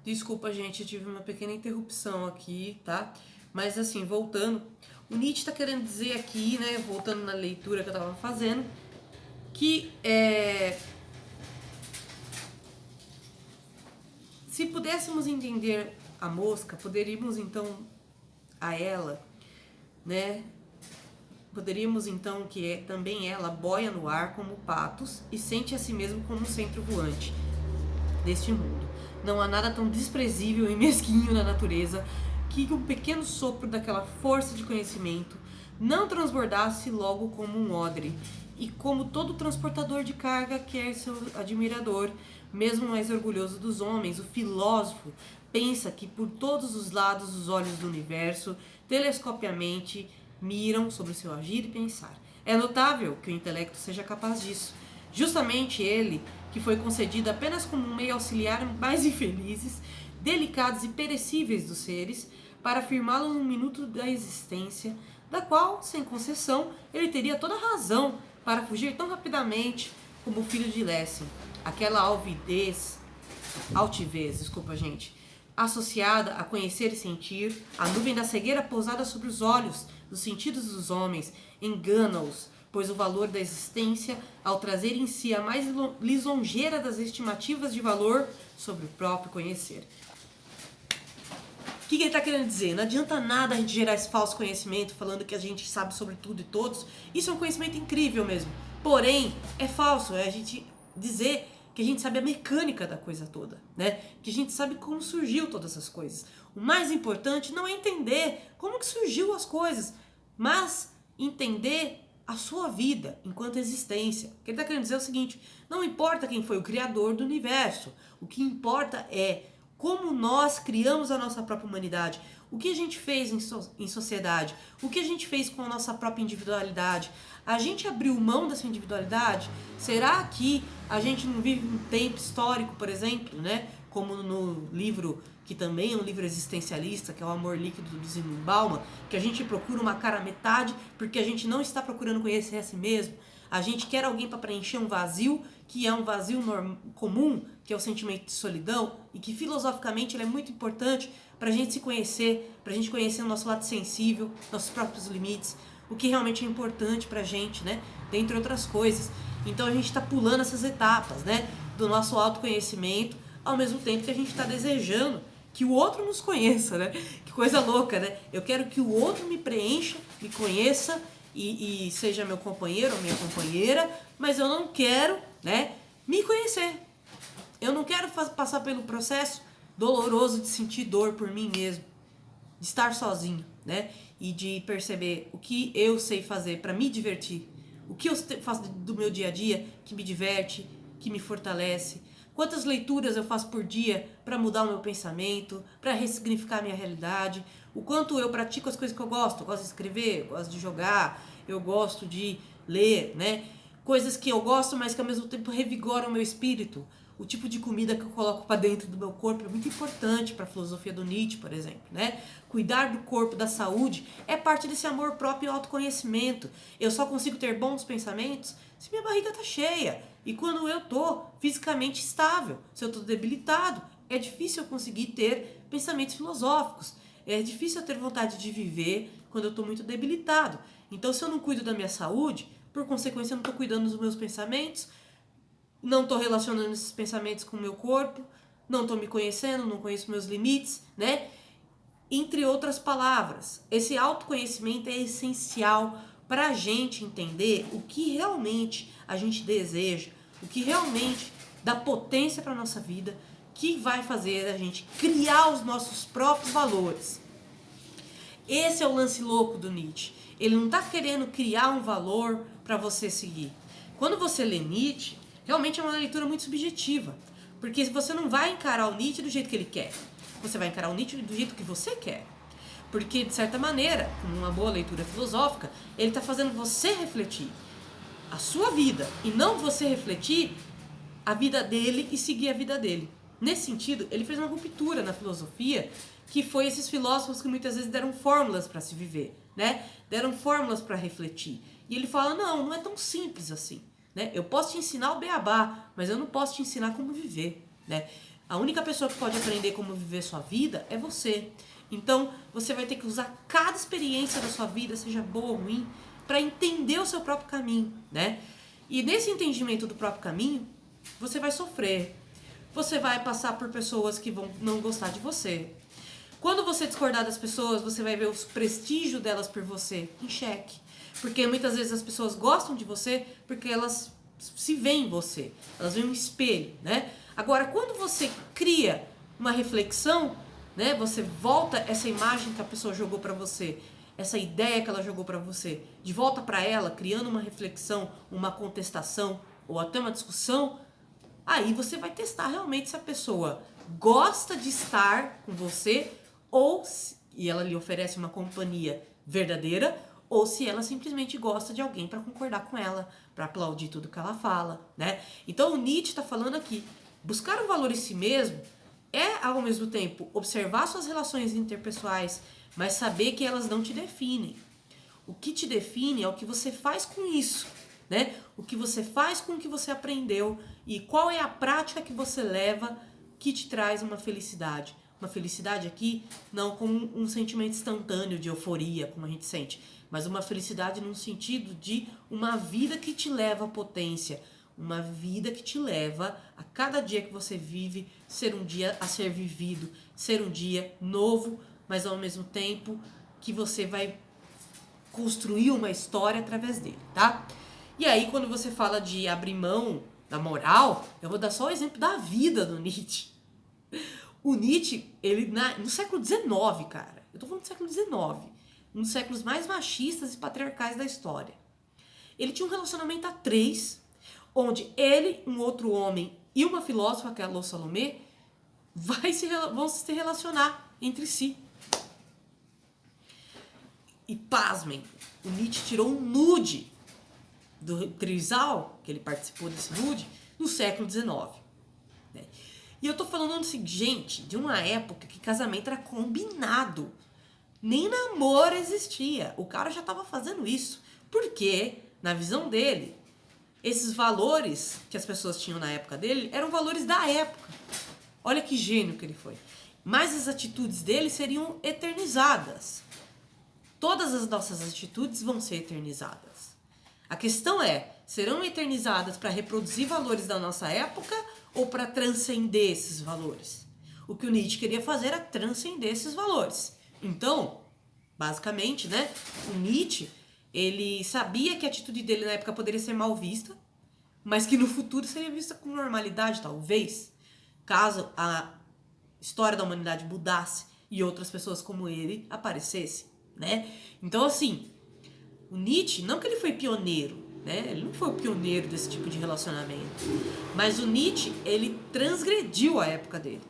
Desculpa, gente, eu tive uma pequena interrupção aqui, tá? Mas assim, voltando, o Nietzsche está querendo dizer aqui, né, voltando na leitura que eu estava fazendo, que se pudéssemos entender a mosca, poderíamos então a ela, né? Poderíamos então que também ela boia no ar como patos e sente a si mesmo como um centro voante deste mundo. Não há nada tão desprezível e mesquinho na natureza que um pequeno sopro daquela força de conhecimento não transbordasse logo como um odre, e como todo transportador de carga quer seu admirador, mesmo o mais orgulhoso dos homens, o filósofo pensa que por todos os lados os olhos do universo, telescopiamente, miram sobre seu agir e pensar. É notável que o intelecto seja capaz disso. Justamente ele, que foi concedido apenas como um meio auxiliar mais infelizes, delicados e perecíveis dos seres, para afirmá-lo num minuto da existência, da qual, sem concessão, ele teria toda a razão para fugir tão rapidamente como o filho de Lessing. Aquela altivez, desculpa, gente, associada a conhecer e sentir, a nuvem da cegueira pousada sobre os olhos, dos sentidos dos homens, engana-os, pois o valor da existência, ao trazer em si a mais lisonjeira das estimativas de valor sobre o próprio conhecer. O que ele está querendo dizer? Não adianta nada a gente gerar esse falso conhecimento falando que a gente sabe sobre tudo e todos. Isso é um conhecimento incrível mesmo. Porém, é falso. É a gente dizer que a gente sabe a mecânica da coisa toda, né? Que a gente sabe como surgiu todas essas coisas. O mais importante não é entender como que surgiu as coisas, mas entender a sua vida enquanto existência. O que ele está querendo dizer é o seguinte: não importa quem foi o criador do universo. O que importa é como nós criamos a nossa própria humanidade, o que a gente fez em sociedade, o que a gente fez com a nossa própria individualidade. A gente abriu mão dessa individualidade? Será que a gente não vive um tempo histórico, por exemplo, né? Como no livro, que também é um livro existencialista, que é o Amor Líquido do Zygmunt Bauman, que a gente procura uma cara metade porque a gente não está procurando conhecer a si mesmo. A gente quer alguém para preencher um vazio, que é um vazio comum, que é o sentimento de solidão, e que filosoficamente ele é muito importante para a gente se conhecer, para a gente conhecer o nosso lado sensível, nossos próprios limites, o que realmente é importante para a gente, né? Dentre outras coisas. Então a gente está pulando essas etapas, né? Do nosso autoconhecimento, ao mesmo tempo que a gente está desejando que o outro nos conheça, né? Que coisa louca, né? Eu quero que o outro me preencha, me conheça e seja meu companheiro ou minha companheira, mas eu não quero, né, me conhecer. Eu não quero passar pelo processo doloroso de sentir dor por mim mesmo, de estar sozinho, né? E de perceber o que eu sei fazer para me divertir, o que eu faço do meu dia a dia que me diverte, que me fortalece. Quantas leituras eu faço por dia para mudar o meu pensamento, para ressignificar a minha realidade, o quanto eu pratico as coisas que eu gosto de escrever, eu gosto de jogar, eu gosto de ler, né? Coisas que eu gosto, mas que ao mesmo tempo revigoram o meu espírito. O tipo de comida que eu coloco para dentro do meu corpo é muito importante para a filosofia do Nietzsche, por exemplo, né? Cuidar do corpo, da saúde, é parte desse amor próprio e autoconhecimento. Eu só consigo ter bons pensamentos se minha barriga tá cheia. E quando eu tô fisicamente estável, se eu tô debilitado, é difícil eu conseguir ter pensamentos filosóficos. É difícil eu ter vontade de viver quando eu tô muito debilitado. Então, se eu não cuido da minha saúde, por consequência, eu não tô cuidando dos meus pensamentos, não estou relacionando esses pensamentos com o meu corpo, não estou me conhecendo, não conheço meus limites, né? Entre outras palavras, esse autoconhecimento é essencial para a gente entender o que realmente a gente deseja, o que realmente dá potência para a nossa vida, que vai fazer a gente criar os nossos próprios valores. Esse é o lance louco do Nietzsche. Ele não está querendo criar um valor para você seguir. Quando você lê Nietzsche, realmente é uma leitura muito subjetiva. Porque você não vai encarar o Nietzsche do jeito que ele quer. Você vai encarar o Nietzsche do jeito que você quer. Porque, de certa maneira, com uma boa leitura filosófica, ele está fazendo você refletir a sua vida. E não você refletir a vida dele e seguir a vida dele. Nesse sentido, ele fez uma ruptura na filosofia, que foi esses filósofos que muitas vezes deram fórmulas para se viver, né? Deram fórmulas para refletir. E ele fala, não é tão simples assim, né? Eu posso te ensinar o beabá, mas eu não posso te ensinar como viver, né? A única pessoa que pode aprender como viver sua vida é você. Então, você vai ter que usar cada experiência da sua vida, seja boa ou ruim, para entender o seu próprio caminho, né? E nesse entendimento do próprio caminho, você vai sofrer. Você vai passar por pessoas que vão não gostar de você. Quando você discordar das pessoas, você vai ver o prestígio delas por você em xeque. Porque muitas vezes as pessoas gostam de você porque elas se veem em você. Elas veem um espelho, né? Agora, quando você cria uma reflexão, né? Você volta essa imagem que a pessoa jogou pra você, essa ideia que ela jogou pra você, de volta pra ela, criando uma reflexão, uma contestação ou até uma discussão, aí você vai testar realmente se a pessoa gosta de estar com você ou e ela lhe oferece uma companhia verdadeira, ou se ela simplesmente gosta de alguém para concordar com ela, para aplaudir tudo que ela fala, né? Então o Nietzsche está falando aqui, buscar um valor em si mesmo é, ao mesmo tempo, observar suas relações interpessoais, mas saber que elas não te definem. O que te define é o que você faz com isso, né? O que você faz com o que você aprendeu e qual é a prática que você leva que te traz uma felicidade. Uma felicidade aqui não como um sentimento instantâneo de euforia, como a gente sente, mas uma felicidade num sentido de uma vida que te leva à potência, uma vida que te leva a cada dia que você vive ser um dia a ser vivido, ser um dia novo, mas ao mesmo tempo que você vai construir uma história através dele, tá? E aí quando você fala de abrir mão da moral, eu vou dar só o exemplo da vida do Nietzsche. O Nietzsche, ele no século XIX, cara, eu tô falando do século XIX, um dos séculos mais machistas e patriarcais da história. Ele tinha um relacionamento a 3, onde ele, um outro homem e uma filósofa, que é a Lô Salomé, vão se relacionar entre si. E pasmem, o Nietzsche tirou um nude do trisal, que ele participou desse nude, no século XIX. Né? E eu tô falando assim, gente, de uma época que casamento era combinado. Nem namoro existia. O cara já tava fazendo isso. Porque, na visão dele, esses valores que as pessoas tinham na época dele eram valores da época. Olha que gênio que ele foi. Mas as atitudes dele seriam eternizadas. Todas as nossas atitudes vão ser eternizadas. A questão é, serão eternizadas para reproduzir valores da nossa época ou para transcender esses valores? O que o Nietzsche queria fazer era transcender esses valores. Então, basicamente, né, o Nietzsche, ele sabia que a atitude dele na época poderia ser mal vista, mas que no futuro seria vista com normalidade, talvez, caso a história da humanidade mudasse e outras pessoas como ele aparecessem, né? Então, assim, o Nietzsche, não que ele foi pioneiro, né? Ele não foi o pioneiro desse tipo de relacionamento, mas o Nietzsche, ele transgrediu a época dele.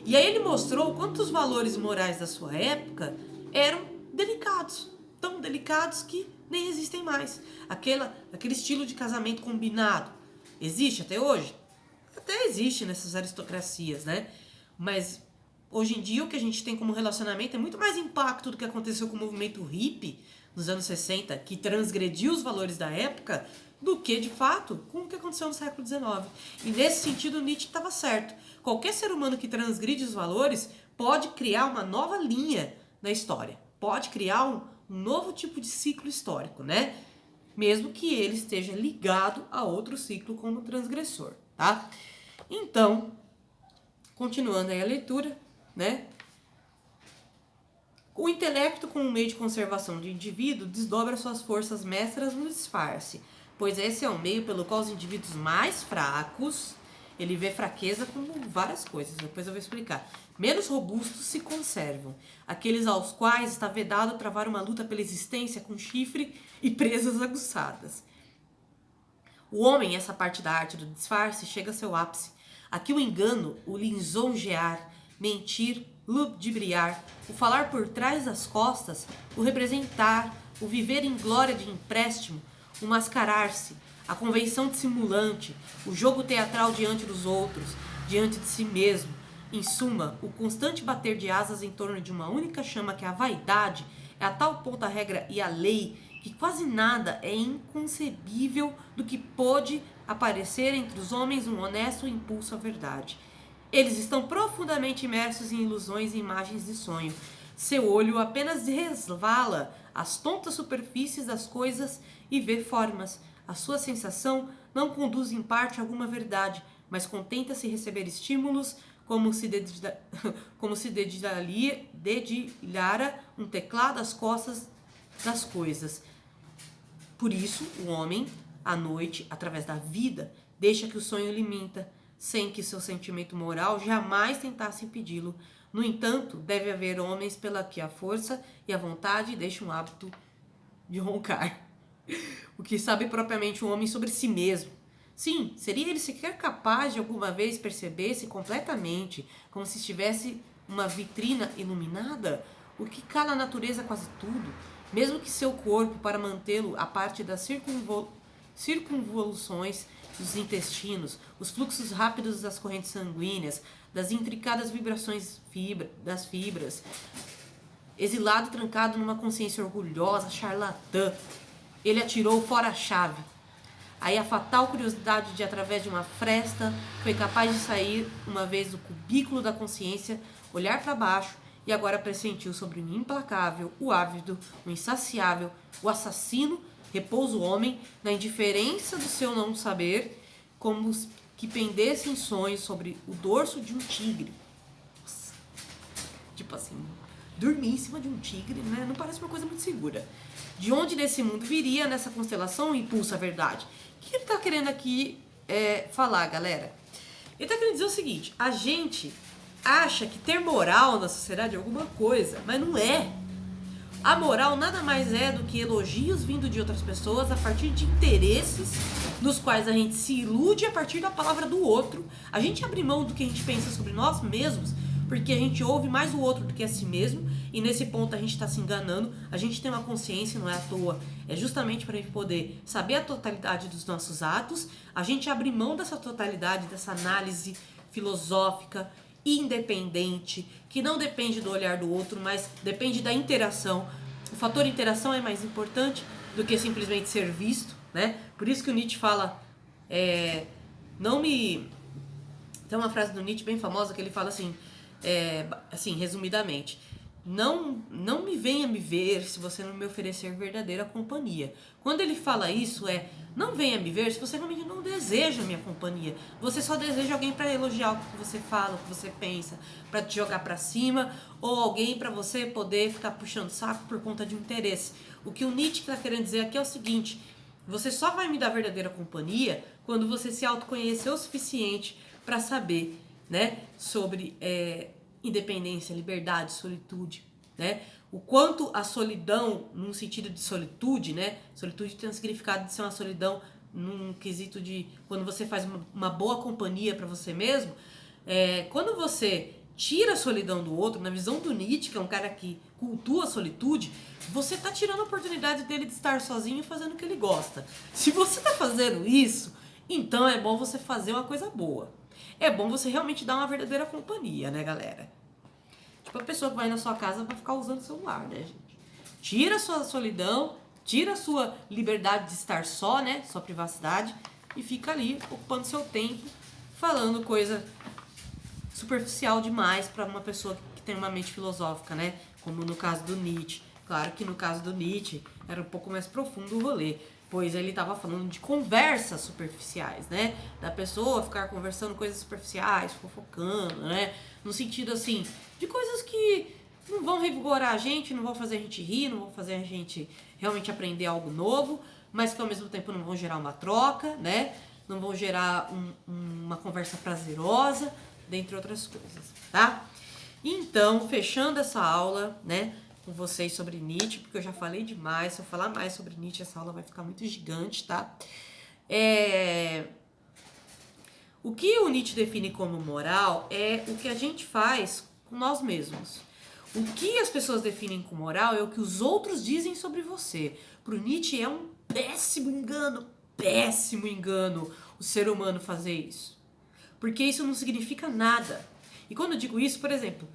E aí ele mostrou quanto os valores morais da sua época eram delicados, tão delicados que nem existem mais. Aquele estilo de casamento combinado existe até hoje? Até existe nessas aristocracias, né? Mas hoje em dia o que a gente tem como relacionamento é muito mais impacto do que aconteceu com o movimento hippie nos anos 60, que transgrediu os valores da época, do que, de fato, com o que aconteceu no século XIX. E nesse sentido, Nietzsche estava certo. Qualquer ser humano que transgride os valores pode criar uma nova linha na história. Pode criar um novo tipo de ciclo histórico, né? Mesmo que ele esteja ligado a outro ciclo como transgressor, tá? Então, continuando aí a leitura, né? O intelecto, como meio de conservação de indivíduo, desdobra suas forças mestras no disfarce, pois esse é o meio pelo qual os indivíduos mais fracos, ele vê fraqueza como várias coisas, depois eu vou explicar, menos robustos se conservam, aqueles aos quais está vedado travar uma luta pela existência com chifre e presas aguçadas. O homem, essa parte da arte do disfarce, chega a seu ápice. Aqui o engano, o lisonjear, mentir, ludibriar, o falar por trás das costas, o representar, o viver em glória de empréstimo, o mascarar-se, a convenção dissimulante, o jogo teatral diante dos outros, diante de si mesmo. Em suma, o constante bater de asas em torno de uma única chama que é a vaidade, é a tal ponto a regra e a lei que quase nada é inconcebível do que pôde aparecer entre os homens um honesto impulso à verdade. Eles estão profundamente imersos em ilusões e imagens de sonho. Seu olho apenas resvala as tontas superfícies das coisas e vê formas. A sua sensação não conduz em parte a alguma verdade, mas contenta-se receber estímulos como se dedilhara um teclado às costas das coisas. Por isso, o homem, à noite, através da vida, deixa que o sonho lhe minta, sem que seu sentimento moral jamais tentasse impedi-lo. No entanto, deve haver homens pela que a força e a vontade deixam o hábito de roncar. O que sabe propriamente um homem sobre si mesmo. Sim, seria ele sequer capaz de alguma vez perceber-se completamente, como se estivesse uma vitrina iluminada? O que cala a natureza quase tudo, mesmo que seu corpo, para mantê-lo a parte das circunvoluções dos intestinos, os fluxos rápidos das correntes sanguíneas, das intricadas vibrações das fibras, exilado e trancado numa consciência orgulhosa, charlatã, ele atirou fora a chave. Aí a fatal curiosidade de, através de uma fresta, foi capaz de sair uma vez do cubículo da consciência, olhar para baixo e agora pressentiu sobre o implacável, o ávido, o insaciável, o assassino, repousa o homem na indiferença do seu não saber, como que pendesse em sonhos sobre o dorso de um tigre. Nossa. Tipo assim, dormir em cima de um tigre, né? Não parece uma coisa muito segura. De onde nesse mundo viria, nessa constelação, o impulso à verdade? O que ele está querendo aqui falar, galera? Ele está querendo dizer o seguinte: a gente acha que ter moral na sociedade é alguma coisa, mas não é. A moral nada mais é do que elogios vindo de outras pessoas a partir de interesses nos quais a gente se ilude a partir da palavra do outro. A gente abre mão do que a gente pensa sobre nós mesmos porque a gente ouve mais o outro do que a si mesmo, e nesse ponto a gente está se enganando. A gente tem uma consciência, não é à toa, é justamente para a gente poder saber a totalidade dos nossos atos. A gente abre mão dessa totalidade, dessa análise filosófica, independente, que não depende do olhar do outro, mas depende da interação. O fator interação é mais importante do que simplesmente ser visto, né? Por isso que o Nietzsche fala, tem uma frase do Nietzsche bem famosa que ele fala assim, resumidamente: não me venha me ver se você não me oferecer verdadeira companhia. Quando ele fala isso, não venha me ver se você realmente não deseja a minha companhia. Você só deseja alguém para elogiar o que você fala, o que você pensa, para te jogar para cima, ou alguém para você poder ficar puxando saco por conta de um interesse. O que o Nietzsche está querendo dizer aqui é o seguinte: você só vai me dar verdadeira companhia quando você se autoconhecer o suficiente para saber, né, sobre independência, liberdade, solitude, né? O quanto a solidão, num sentido de solitude, né? Solitude tem um significado de ser uma solidão num quesito de quando você faz uma boa companhia para você mesmo. Quando você tira a solidão do outro, na visão do Nietzsche, que é um cara que cultua a solitude, você tá tirando a oportunidade dele de estar sozinho fazendo o que ele gosta. Se você tá fazendo isso, então é bom você fazer uma coisa boa. É bom você realmente dar uma verdadeira companhia, né, galera? Tipo a pessoa que vai na sua casa pra ficar usando o celular, né, gente? Tira a sua solidão, tira a sua liberdade de estar só, né, sua privacidade, e fica ali ocupando seu tempo, falando coisa superficial demais pra uma pessoa que tem uma mente filosófica, né? Como no caso do Nietzsche. Claro que no caso do Nietzsche era um pouco mais profundo o rolê, pois ele estava falando de conversas superficiais, né? Da pessoa ficar conversando coisas superficiais, fofocando, né? No sentido, assim, de coisas que não vão revigorar a gente, não vão fazer a gente rir, não vão fazer a gente realmente aprender algo novo, mas que ao mesmo tempo não vão gerar uma troca, né? Não vão gerar uma conversa prazerosa, dentre outras coisas, tá? Então, fechando essa aula, né, com vocês sobre Nietzsche, porque eu já falei demais. Se eu falar mais sobre Nietzsche, essa aula vai ficar muito gigante, tá? O que o Nietzsche define como moral é o que a gente faz com nós mesmos. O que as pessoas definem como moral é o que os outros dizem sobre você. Pro Nietzsche é um péssimo engano o ser humano fazer isso. Porque isso não significa nada. E quando eu digo isso, por exemplo,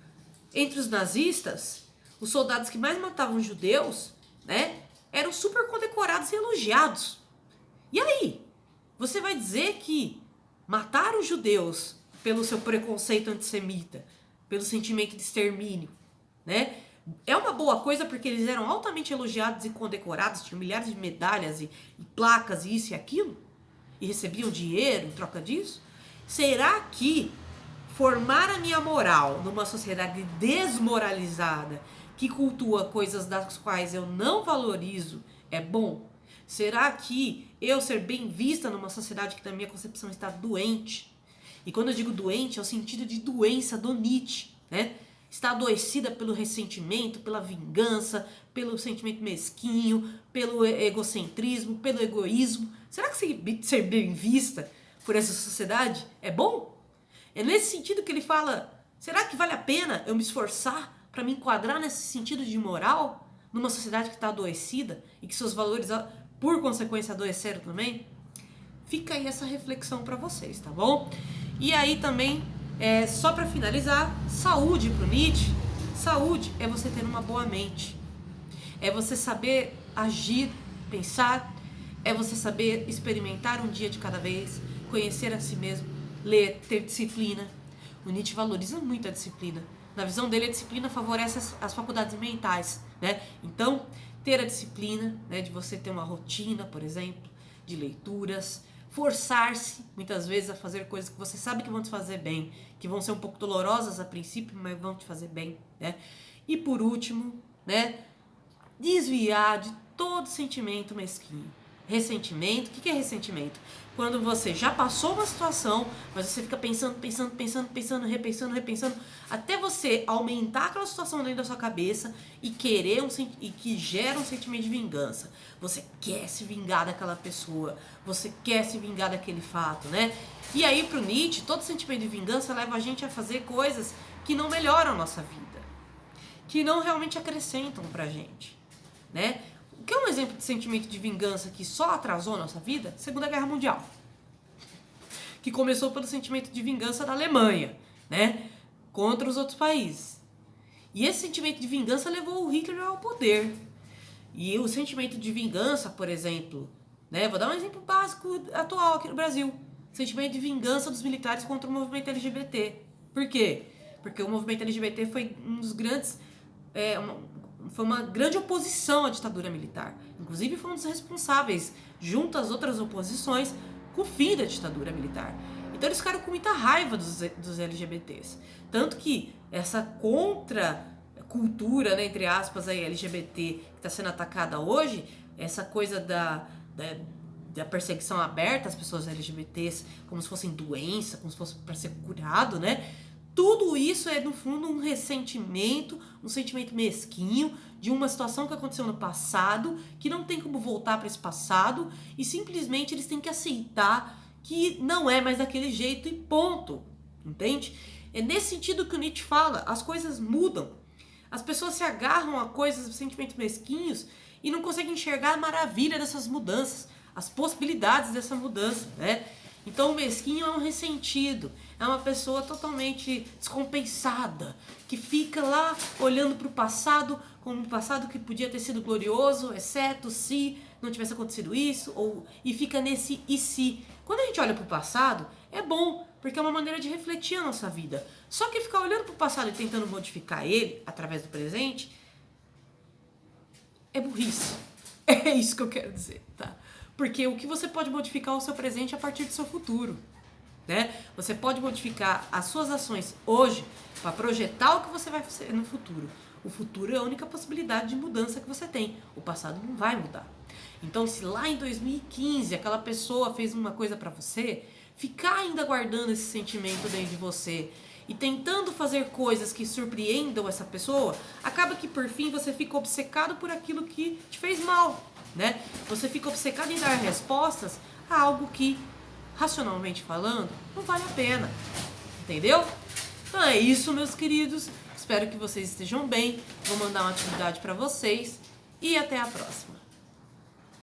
entre os nazistas, os soldados que mais matavam judeus, né, eram super condecorados e elogiados. E aí? Você vai dizer que matar os judeus pelo seu preconceito antissemita, pelo sentimento de extermínio, né? É uma boa coisa porque eles eram altamente elogiados e condecorados, tinham milhares de medalhas e placas e isso e aquilo, e recebiam dinheiro em troca disso. Será que formar a minha moral numa sociedade desmoralizada, que cultua coisas das quais eu não valorizo, é bom? Será que eu ser bem vista numa sociedade que na minha concepção está doente? E quando eu digo doente, é o sentido de doença do Nietzsche, né? Está adoecida pelo ressentimento, pela vingança, pelo sentimento mesquinho, pelo egocentrismo, pelo egoísmo. Será que ser bem vista por essa sociedade é bom? É nesse sentido que ele fala, será que vale a pena eu me esforçar para me enquadrar nesse sentido de moral numa sociedade que está adoecida e que seus valores, por consequência, adoeceram também? Fica aí essa reflexão para vocês, tá bom? E aí também, só para finalizar, saúde pro Nietzsche. Saúde é você ter uma boa mente. É você saber agir, pensar. É você saber experimentar um dia de cada vez, conhecer a si mesmo, ler, ter disciplina. O Nietzsche valoriza muito a disciplina. Na visão dele, a disciplina favorece as faculdades mentais, né? Então, ter a disciplina, né, de você ter uma rotina, por exemplo, de leituras, forçar-se, muitas vezes, a fazer coisas que você sabe que vão te fazer bem, que vão ser um pouco dolorosas a princípio, mas vão te fazer bem, né? E por último, né, desviar de todo sentimento mesquinho. Ressentimento, o que é ressentimento? Quando você já passou uma situação, mas você fica pensando, repensando, até você aumentar aquela situação dentro da sua cabeça e e que gera um sentimento de vingança. Você quer se vingar daquela pessoa, você quer se vingar daquele fato, né? E aí pro Nietzsche, todo sentimento de vingança leva a gente a fazer coisas que não melhoram a nossa vida, que não realmente acrescentam pra gente, né? O que é um exemplo de sentimento de vingança que só atrasou a nossa vida? Segunda Guerra Mundial. Que começou pelo sentimento de vingança da Alemanha, né? Contra os outros países. E esse sentimento de vingança levou o Hitler ao poder. E o sentimento de vingança, por exemplo, né? Vou dar um exemplo básico atual aqui no Brasil. Sentimento de vingança dos militares contra o movimento LGBT. Por quê? Porque o movimento LGBT foi um dos grandes... foi uma grande oposição à ditadura militar. Inclusive foi um dos responsáveis, junto às outras oposições, com o fim da ditadura militar. Então eles ficaram com muita raiva dos LGBTs. Tanto que essa contracultura, né, entre aspas, aí, LGBT, que está sendo atacada hoje, essa coisa da perseguição aberta às pessoas LGBTs, como se fossem doença, como se fosse para ser curado, né? Tudo isso é, no fundo, um ressentimento, um sentimento mesquinho de uma situação que aconteceu no passado, que não tem como voltar para esse passado, e simplesmente eles têm que aceitar que não é mais daquele jeito e ponto, entende? É nesse sentido que o Nietzsche fala, as coisas mudam. As pessoas se agarram a coisas, sentimentos mesquinhos, e não conseguem enxergar a maravilha dessas mudanças, as possibilidades dessa mudança, né? Então o mesquinho é um ressentido, é uma pessoa totalmente descompensada, que fica lá olhando para o passado como um passado que podia ter sido glorioso, exceto se não tivesse acontecido isso, e fica nesse e se. Quando a gente olha para o passado, é bom, porque é uma maneira de refletir a nossa vida. Só que ficar olhando para o passado e tentando modificar ele através do presente é burrice. É isso que eu quero dizer, tá? Porque o que você pode modificar é o seu presente a partir do seu futuro, né? Você pode modificar as suas ações hoje para projetar o que você vai fazer no futuro. O futuro é a única possibilidade de mudança que você tem. O passado não vai mudar. Então, se lá em 2015 aquela pessoa fez uma coisa para você, ficar ainda guardando esse sentimento dentro de você e tentando fazer coisas que surpreendam essa pessoa, acaba que por fim você fica obcecado por aquilo que te fez mal, né? Você fica obcecado em dar respostas a algo que, racionalmente falando, não vale a pena, entendeu? Então é isso, meus queridos. Espero que vocês estejam bem. Vou mandar uma atividade para vocês e até a próxima.